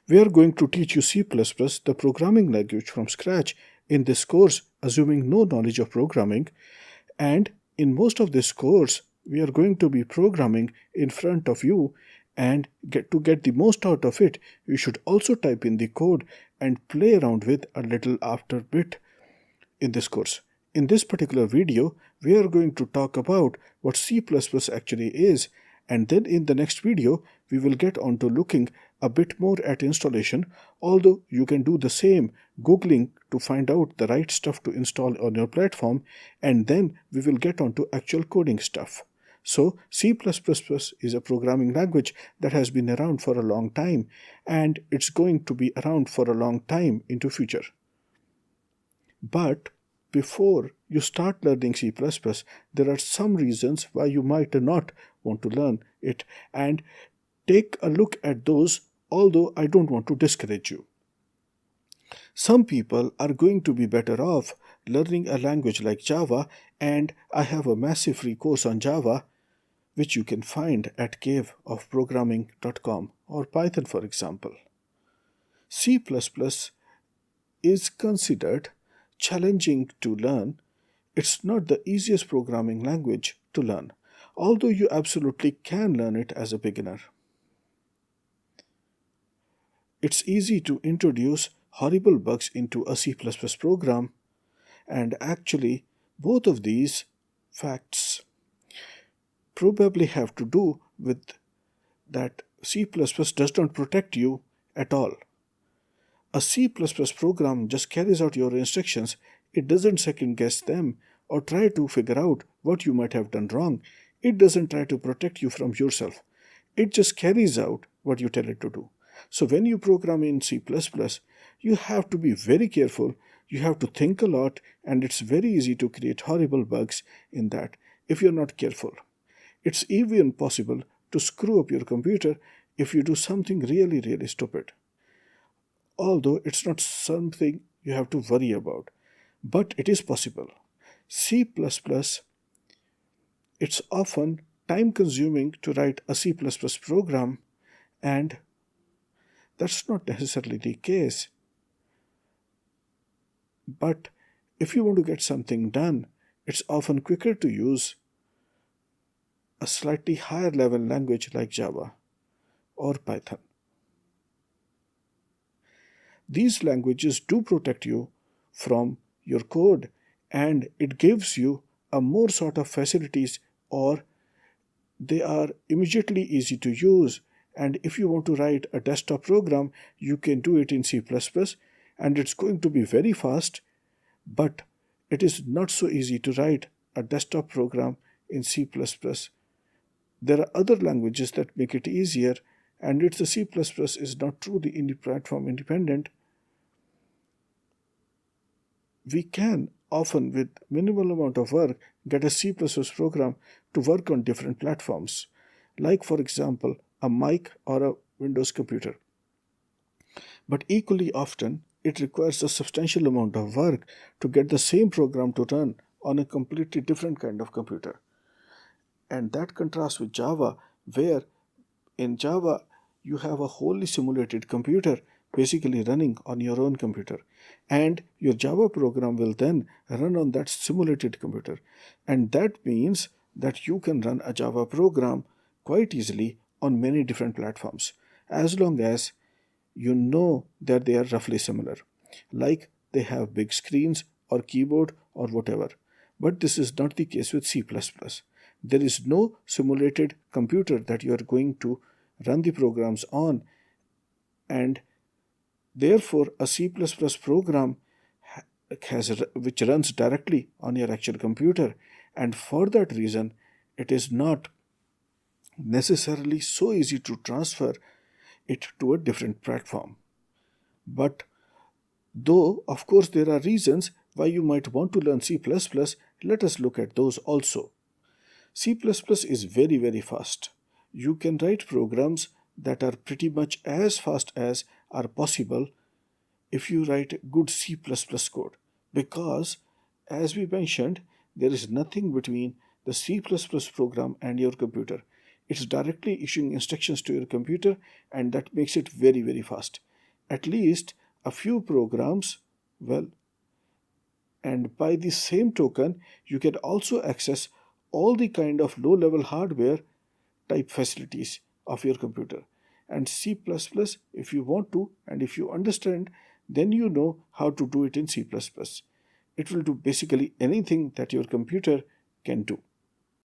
We are going to teach you C++, the programming language, from scratch in this course, assuming no knowledge of programming. And in most of this course, we are going to be programming in front of you, and to get the most out of it, you should also type in the code and play around with a little after bit in this course. In this particular video, we are going to talk about what C++ actually is, and then in the next video, we will get on to looking a bit more at installation, although you can do the same, Googling to find out the right stuff to install on your platform, and then we will get on to actual coding stuff. So C++ is a programming language that has been around for a long time, and it's going to be around for a long time into future. But before you start learning C++, there are some reasons why you might not want to learn it, and take a look at those, although I don't want to discourage you. Some people are going to be better off learning a language like Java, and I have a massive free course on Java, which you can find at caveofprogramming.com, or Python, for example. C++ is considered challenging to learn. It's not the easiest programming language to learn, although you absolutely can learn it as a beginner. It's easy to introduce horrible bugs into a C++ program, and actually both of these facts probably have to do with that C++ does not protect you at all. A C++ program just carries out your instructions. It doesn't second guess them or try to figure out what you might have done wrong. It doesn't try to protect you from yourself. It just carries out what you tell it to do. So when you program in C++, you have to be very careful. You have to think a lot, and it's very easy to create horrible bugs in that if you're not careful. It's even possible to screw up your computer if you do something really, really stupid. Although it's not something you have to worry about, but it is possible. C++, it's often time-consuming to write a C++ program, and that's not necessarily the case. But if you want to get something done, it's often quicker to use a slightly higher level language like Java or Python. These languages do protect you from your code, and it gives you a more sort of facilities, or they are immediately easy to use. And if you want to write a desktop program, you can do it in C++, and it's going to be very fast, but it is not so easy to write a desktop program in C++. There are other languages that make it easier, and it's the C++ is not truly platform independent. We can often, with minimal amount of work, get a C++ program to work on different platforms, like for example a Mac or a Windows computer. But equally often, it requires a substantial amount of work to get the same program to run on a completely different kind of computer. And that contrasts with Java, where in Java you have a wholly simulated computer basically running on your own computer, and your Java program will then run on that simulated computer. And that means that you can run a Java program quite easily on many different platforms, as long as you know that they are roughly similar, like they have big screens or keyboard or whatever. But this is not the case with C++. There is no simulated computer that you are going to run the programs on, and therefore a C++ program which runs directly on your actual computer, and for that reason it is not necessarily so easy to transfer it to a different platform. But though of course there are reasons why you might want to learn C++, let us look at those also. C++ is very, very fast. You can write programs that are pretty much as fast as are possible if you write good C++ code, because as we mentioned, there is nothing between the C++ program and your computer. It's directly issuing instructions to your computer, and that makes it very, very fast. at least a few programs well. And by the same token, you can also access all the kind of low-level hardware type facilities of your computer. And C++, if you want to, and if you understand, then you know how to do it in C++. It will do basically anything that your computer can do.